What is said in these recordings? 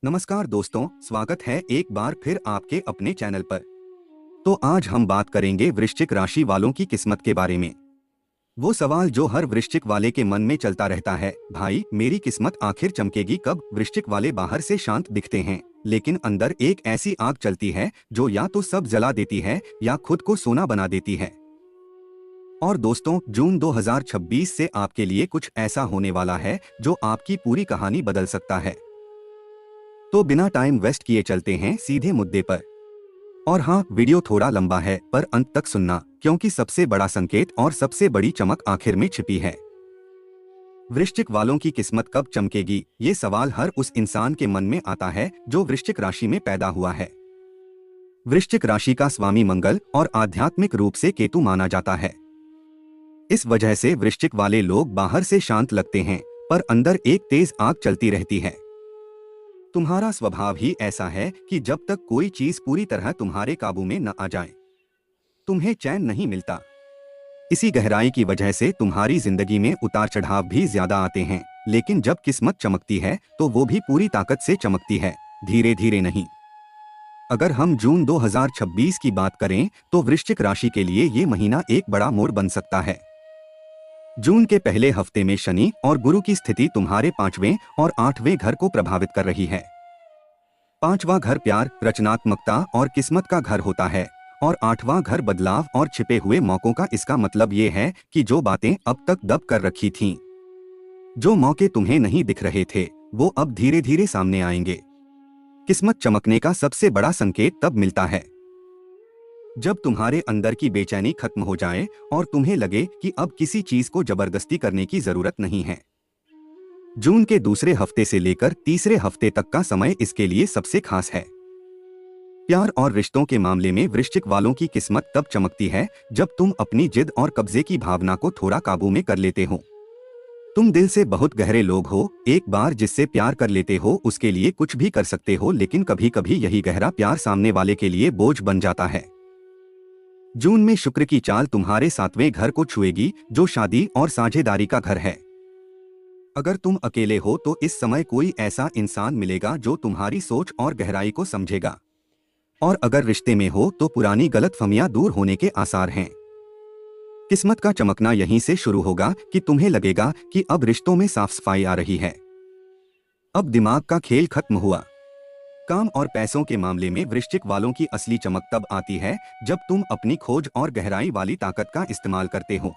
नमस्कार दोस्तों, स्वागत है एक बार फिर आपके अपने चैनल पर। तो आज हम बात करेंगे वृश्चिक राशि वालों की किस्मत के बारे में। वो सवाल जो हर वृश्चिक वाले के मन में चलता रहता है, भाई मेरी किस्मत आखिर चमकेगी कब। वृश्चिक वाले बाहर से शांत दिखते हैं, लेकिन अंदर एक ऐसी आग चलती है जो या तो सब जला देती है या खुद को सोना बना देती है। और दोस्तों, जून 2026 से आपके लिए कुछ ऐसा होने वाला है जो आपकी पूरी कहानी बदल सकता है। तो बिना टाइम वेस्ट किए चलते हैं सीधे मुद्दे पर। और हाँ, वीडियो थोड़ा लंबा है पर अंत तक सुनना, क्योंकि सबसे बड़ा संकेत और सबसे बड़ी चमक आखिर में छिपी है। वृश्चिक वालों की किस्मत कब चमकेगी, ये सवाल हर उस इंसान के मन में आता है जो वृश्चिक राशि में पैदा हुआ है। वृश्चिक राशि का स्वामी मंगल और आध्यात्मिक रूप से केतु माना जाता है। इस वजह से वृश्चिक वाले लोग बाहर से शांत लगते हैं, पर अंदर एक तेज आग चलती रहती है। तुम्हारा स्वभाव ही ऐसा है कि जब तक कोई चीज पूरी तरह तुम्हारे काबू में न आ जाए, तुम्हें चैन नहीं मिलता। इसी गहराई की वजह से तुम्हारी जिंदगी में उतार चढ़ाव भी ज्यादा आते हैं, लेकिन जब किस्मत चमकती है तो वो भी पूरी ताकत से चमकती है, धीरे धीरे नहीं। अगर हम जून 2026 की बात करें तो वृश्चिक राशि के लिए ये महीना एक बड़ा मोड़ बन सकता है। जून के पहले हफ्ते में शनि और गुरु की स्थिति तुम्हारे 5वें और 8वें घर को प्रभावित कर रही है। 5वां घर प्यार, रचनात्मकता और किस्मत का घर होता है, और 8वां घर बदलाव और छिपे हुए मौकों का। इसका मतलब ये है कि जो बातें अब तक दब कर रखी थीं, जो मौके तुम्हें नहीं दिख रहे थे, वो अब धीरे धीरे सामने आएंगे। किस्मत चमकने का सबसे बड़ा संकेत तब मिलता है जब तुम्हारे अंदर की बेचैनी खत्म हो जाए और तुम्हें लगे कि अब किसी चीज को जबरदस्ती करने की जरूरत नहीं है। जून के दूसरे हफ्ते से लेकर तीसरे हफ्ते तक का समय इसके लिए सबसे खास है। प्यार और रिश्तों के मामले में वृश्चिक वालों की किस्मत तब चमकती है जब तुम अपनी जिद और कब्जे की भावना को थोड़ा काबू में कर लेते हो। तुम दिल से बहुत गहरे लोग हो, एक बार जिससे प्यार कर लेते हो उसके लिए कुछ भी कर सकते हो, लेकिन कभी कभी यही गहरा प्यार सामने वाले के लिए बोझ बन जाता है। जून में शुक्र की चाल तुम्हारे 7वें घर को छुएगी, जो शादी और साझेदारी का घर है। अगर तुम अकेले हो तो इस समय कोई ऐसा इंसान मिलेगा जो तुम्हारी सोच और गहराई को समझेगा, और अगर रिश्ते में हो तो पुरानी गलतफहमियां दूर होने के आसार हैं। किस्मत का चमकना यहीं से शुरू होगा कि तुम्हें लगेगा कि अब रिश्तों में साफ सफाई आ रही है, अब दिमाग का खेल खत्म हुआ। काम और पैसों के मामले में वृश्चिक वालों की असली चमक तब आती है जब तुम अपनी खोज और गहराई वाली ताकत का इस्तेमाल करते हो।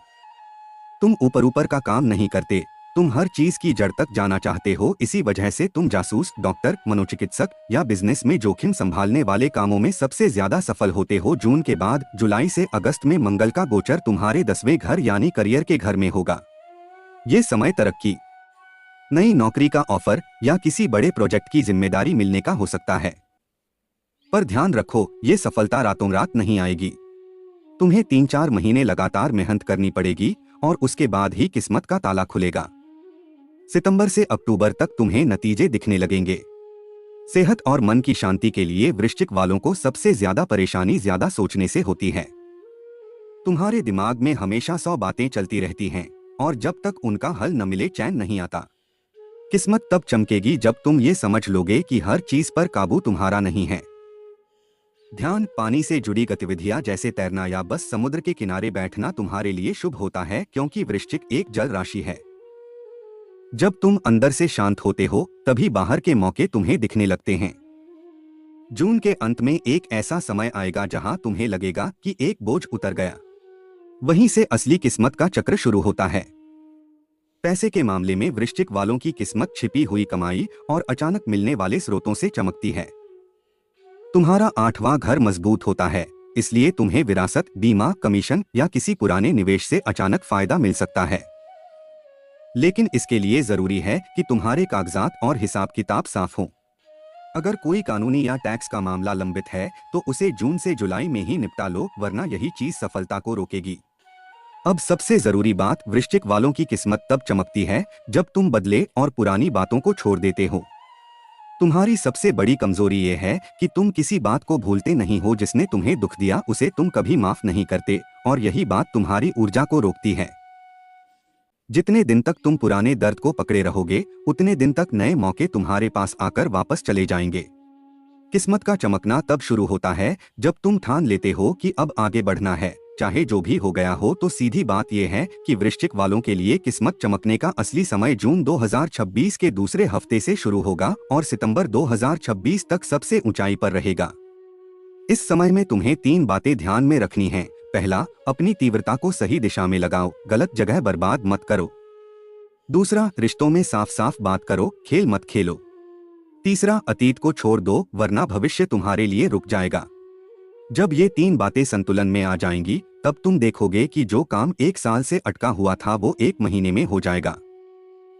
तुम ऊपर ऊपर का काम नहीं करते, तुम हर चीज की जड़ तक जाना चाहते हो। इसी वजह से तुम जासूस, डॉक्टर, मनोचिकित्सक या बिजनेस में जोखिम संभालने वाले कामों में सबसे ज्यादा सफल होते हो। जून के बाद जुलाई से अगस्त में मंगल का गोचर तुम्हारे 10वें घर यानी करियर के घर में होगा। ये समय तरक्की, नई नौकरी का ऑफर या किसी बड़े प्रोजेक्ट की जिम्मेदारी मिलने का हो सकता है। पर ध्यान रखो, ये सफलता रातों रात नहीं आएगी। तुम्हें 3-4 महीने लगातार मेहनत करनी पड़ेगी और उसके बाद ही किस्मत का ताला खुलेगा। सितंबर से अक्टूबर तक तुम्हें नतीजे दिखने लगेंगे। सेहत और मन की शांति के लिए वृश्चिक वालों को सबसे ज्यादा परेशानी ज्यादा सोचने से होती है। तुम्हारे दिमाग में हमेशा 100 बातें चलती रहती हैं, और जब तक उनका हल न मिले चैन नहीं आता। किस्मत तब चमकेगी जब तुम ये समझ लोगे कि हर चीज पर काबू तुम्हारा नहीं है। ध्यान, पानी से जुड़ी गतिविधियां जैसे तैरना या बस समुद्र के किनारे बैठना तुम्हारे लिए शुभ होता है, क्योंकि वृश्चिक एक जल राशि है। जब तुम अंदर से शांत होते हो तभी बाहर के मौके तुम्हें दिखने लगते हैं। जून के अंत में एक ऐसा समय आएगा जहां तुम्हें लगेगा कि एक बोझ उतर गया। वहीं से असली किस्मत का चक्र शुरू होता है। पैसे के मामले में वृश्चिक वालों की किस्मत छिपी हुई कमाई और अचानक मिलने वाले स्रोतों से चमकती है। तुम्हारा 8वां घर मजबूत होता है, इसलिए तुम्हें विरासत, बीमा, कमीशन या किसी पुराने निवेश से अचानक फायदा मिल सकता है। लेकिन इसके लिए जरूरी है कि तुम्हारे कागजात और हिसाब किताब साफ हों। अगर कोई कानूनी या टैक्स का मामला लंबित है तो उसे जून से जुलाई में ही निपटा लो, वरना यही चीज सफलता को रोकेगी। अब सबसे जरूरी बात, वृश्चिक वालों की किस्मत तब चमकती है जब तुम बदले और पुरानी बातों को छोड़ देते हो। तुम्हारी सबसे बड़ी कमजोरी ये है कि तुम किसी बात को भूलते नहीं हो। जिसने तुम्हें दुख दिया उसे तुम कभी माफ नहीं करते, और यही बात तुम्हारी ऊर्जा को रोकती है। जितने दिन तक तुम पुराने दर्द को पकड़े रहोगे, उतने दिन तक नए मौके तुम्हारे पास आकर वापस चले जाएंगे। किस्मत का चमकना तब शुरू होता है जब तुम ठान लेते हो कि अब आगे बढ़ना है, चाहे जो भी हो गया हो। तो सीधी बात यह है कि वृश्चिक वालों के लिए किस्मत चमकने का असली समय जून 2026 के दूसरे हफ्ते से शुरू होगा और सितंबर 2026 तक सबसे ऊंचाई पर रहेगा। इस समय में तुम्हें 3 बातें ध्यान में रखनी हैं। पहला, अपनी तीव्रता को सही दिशा में लगाओ, गलत जगह बर्बाद मत करो। दूसरा, रिश्तों में साफ साफ बात करो, खेल मत खेलो। तीसरा, अतीत को छोड़ दो, वरना भविष्य तुम्हारे लिए रुक जाएगा। जब ये 3 बातें संतुलन में आ जाएंगी, तब तुम देखोगे कि जो काम 1 साल से अटका हुआ था वो 1 महीने में हो जाएगा।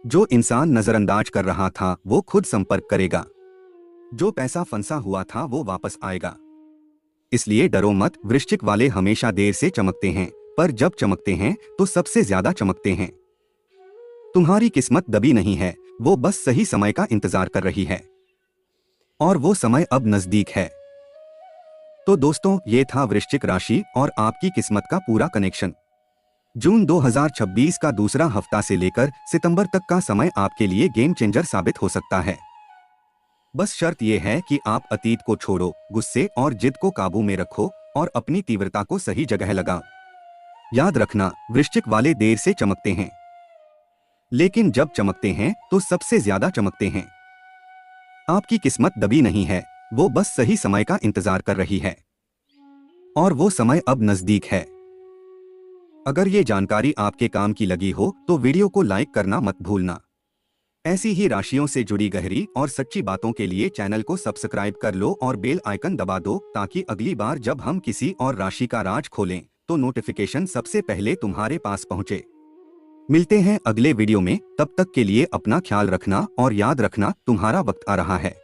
जो इंसान नजरअंदाज कर रहा था वो खुद संपर्क करेगा। जो पैसा फंसा हुआ था वो वापस आएगा। इसलिए डरो मत। वृश्चिक वाले हमेशा देर से चमकते हैं, पर जब चमकते हैं तो सबसे ज्यादा चमकते हैं। तुम्हारी किस्मत दबी नहीं है, वो बस सही समय का इंतजार कर रही है, और वो समय अब नजदीक है। तो दोस्तों, ये था वृश्चिक राशि और आपकी किस्मत का पूरा कनेक्शन। जून 2026 का दूसरा हफ्ता से लेकर सितंबर तक का समय आपके लिए गेम चेंजर साबित हो सकता है। बस शर्त यह है कि आप अतीत को छोड़ो, गुस्से और जिद को काबू में रखो और अपनी तीव्रता को सही जगह लगाओ। याद रखना, वृश्चिक वाले देर से चमकते हैं, लेकिन जब चमकते हैं तो सबसे ज्यादा चमकते हैं। आपकी किस्मत दबी नहीं है, वो बस सही समय का इंतजार कर रही है, और वो समय अब नजदीक है। अगर ये जानकारी आपके काम की लगी हो तो वीडियो को लाइक करना मत भूलना। ऐसी ही राशियों से जुड़ी गहरी और सच्ची बातों के लिए चैनल को सब्सक्राइब कर लो और बेल आइकन दबा दो, ताकि अगली बार जब हम किसी और राशि का राज खोलें तो नोटिफिकेशन सबसे पहले तुम्हारे पास पहुंचे। मिलते हैं अगले वीडियो में, तब तक के लिए अपना ख्याल रखना और याद रखना, तुम्हारा वक्त आ रहा है।